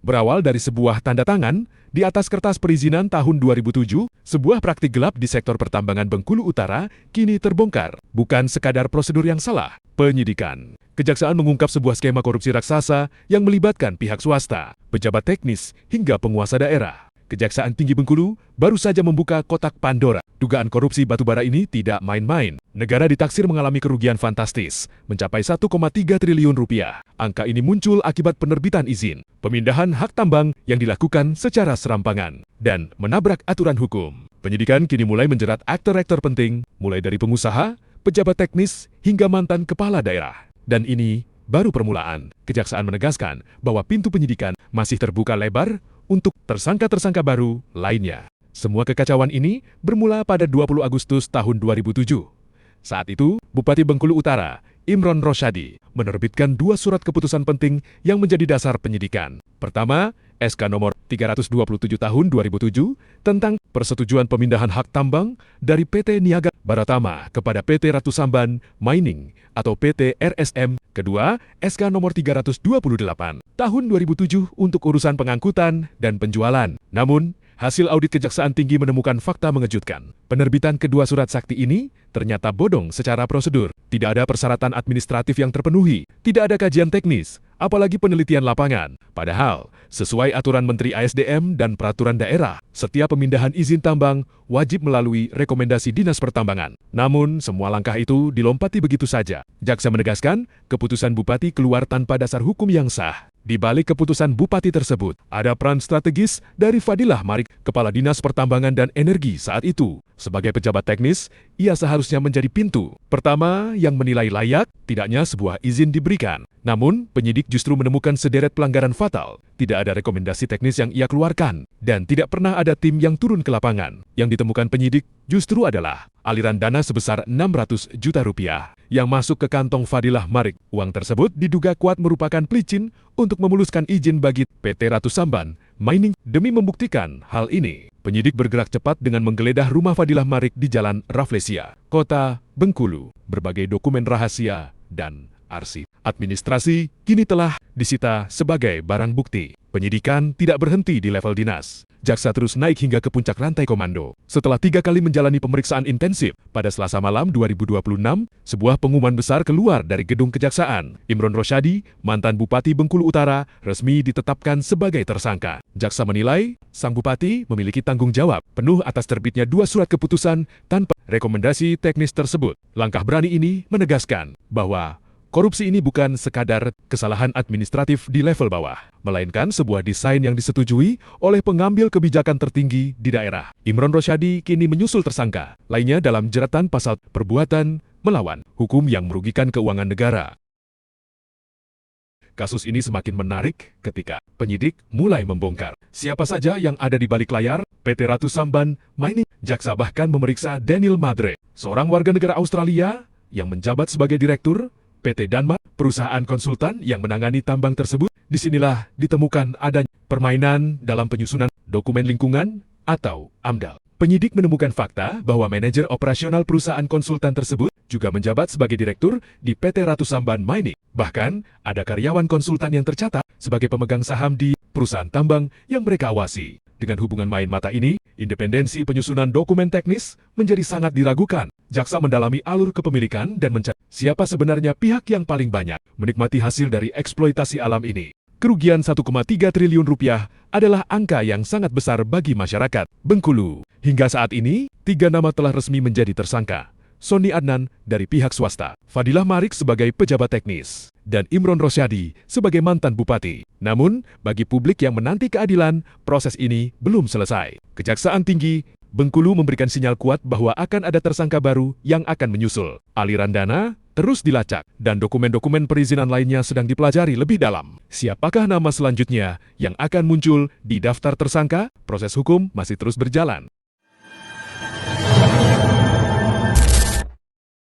Berawal dari sebuah tanda tangan, di atas kertas perizinan tahun 2007, sebuah praktik gelap di sektor pertambangan Bengkulu Utara kini terbongkar. Bukan sekadar prosedur yang salah, penyidikan. Kejaksaan mengungkap sebuah skema korupsi raksasa yang melibatkan pihak swasta, pejabat teknis, hingga penguasa daerah. Kejaksaan Tinggi Bengkulu baru saja membuka kotak Pandora. Dugaan korupsi batubara ini tidak main-main. Negara ditaksir mengalami kerugian fantastis, mencapai 1,3 triliun rupiah. Angka ini muncul akibat penerbitan izin, pemindahan hak tambang yang dilakukan secara serampangan, dan menabrak aturan hukum. Penyidikan kini mulai menjerat aktor-aktor penting, mulai dari pengusaha, pejabat teknis, hingga mantan kepala daerah. Dan ini baru permulaan. Kejaksaan menegaskan bahwa pintu penyidikan masih terbuka lebar untuk tersangka-tersangka baru lainnya. Semua kekacauan ini bermula pada 20 Agustus tahun 2007. Saat itu, Bupati Bengkulu Utara, Imron Rosyadi, menerbitkan 2 surat keputusan penting yang menjadi dasar penyidikan. Pertama, SK nomor 327 tahun 2007 tentang persetujuan pemindahan hak tambang dari PT Niaga Baratama kepada PT Ratu Samban Mining atau PT RSM. Kedua, SK nomor 328 tahun 2007 untuk urusan pengangkutan dan penjualan. Namun, hasil audit Kejaksaan Tinggi menemukan fakta mengejutkan. Penerbitan kedua surat sakti ini ternyata bodong secara prosedur. Tidak ada persyaratan administratif yang terpenuhi, tidak ada kajian teknis, apalagi penelitian lapangan. Padahal, sesuai aturan Menteri ASDM dan peraturan daerah, setiap pemindahan izin tambang wajib melalui rekomendasi Dinas Pertambangan. Namun, semua langkah itu dilompati begitu saja. Jaksa menegaskan, keputusan Bupati keluar tanpa dasar hukum yang sah. Di balik keputusan Bupati tersebut, ada peran strategis dari Fadilah Marik, Kepala Dinas Pertambangan dan Energi saat itu. Sebagai pejabat teknis, ia seharusnya menjadi pintu pertama yang menilai layak tidaknya sebuah izin diberikan. Namun, penyidik justru menemukan sederet pelanggaran fatal. Tidak ada rekomendasi teknis yang ia keluarkan, dan tidak pernah ada tim yang turun ke lapangan. Yang ditemukan penyidik justru adalah aliran dana sebesar 600 juta rupiah yang masuk ke kantong Fadilah Marik. Uang tersebut diduga kuat merupakan pelicin untuk memuluskan izin bagi PT Ratu Samban Mining. Demi membuktikan hal ini, penyidik bergerak cepat dengan menggeledah rumah Fadilah Marik di Jalan Rafflesia, Kota Bengkulu. Berbagai dokumen rahasia dan arsip administrasi kini telah disita sebagai barang bukti. Penyidikan tidak berhenti di level dinas. Jaksa terus naik hingga ke puncak rantai komando. Setelah 3 kali menjalani pemeriksaan intensif, pada Selasa malam 2026, sebuah pengumuman besar keluar dari gedung kejaksaan. Imron Rosyadi, mantan Bupati Bengkulu Utara, resmi ditetapkan sebagai tersangka. Jaksa menilai, sang bupati memiliki tanggung jawab penuh atas terbitnya 2 surat keputusan tanpa rekomendasi teknis tersebut. Langkah berani ini menegaskan bahwa korupsi ini bukan sekadar kesalahan administratif di level bawah, melainkan sebuah desain yang disetujui oleh pengambil kebijakan tertinggi di daerah. Imron Rosyadi kini menyusul tersangka lainnya dalam jeratan pasal perbuatan melawan hukum yang merugikan keuangan negara. Kasus ini semakin menarik ketika penyidik mulai membongkar siapa saja yang ada di balik layar PT Ratu Samban Mining. Jaksa bahkan memeriksa Daniel Madre, seorang warga negara Australia yang menjabat sebagai direktur PT Danma, perusahaan konsultan yang menangani tambang tersebut. Disinilah ditemukan adanya permainan dalam penyusunan dokumen lingkungan atau AMDAL. Penyidik menemukan fakta bahwa manajer operasional perusahaan konsultan tersebut juga menjabat sebagai direktur di PT Ratu Samban Mining. Bahkan, ada karyawan konsultan yang tercatat sebagai pemegang saham di perusahaan tambang yang mereka awasi. Dengan hubungan main mata ini, independensi penyusunan dokumen teknis menjadi sangat diragukan. Jaksa mendalami alur kepemilikan dan mencari siapa sebenarnya pihak yang paling banyak menikmati hasil dari eksploitasi alam ini. Kerugian 1,3 triliun rupiah adalah angka yang sangat besar bagi masyarakat Bengkulu. Hingga saat ini, 3 nama telah resmi menjadi tersangka. Sony Adnan dari pihak swasta, Fadilah Marik sebagai pejabat teknis, dan Imron Rosyadi sebagai mantan bupati. Namun, bagi publik yang menanti keadilan, proses ini belum selesai. Kejaksaan Tinggi Bengkulu memberikan sinyal kuat bahwa akan ada tersangka baru yang akan menyusul. Aliran dana terus dilacak, dan dokumen-dokumen perizinan lainnya sedang dipelajari lebih dalam. Siapakah nama selanjutnya yang akan muncul di daftar tersangka? Proses hukum masih terus berjalan.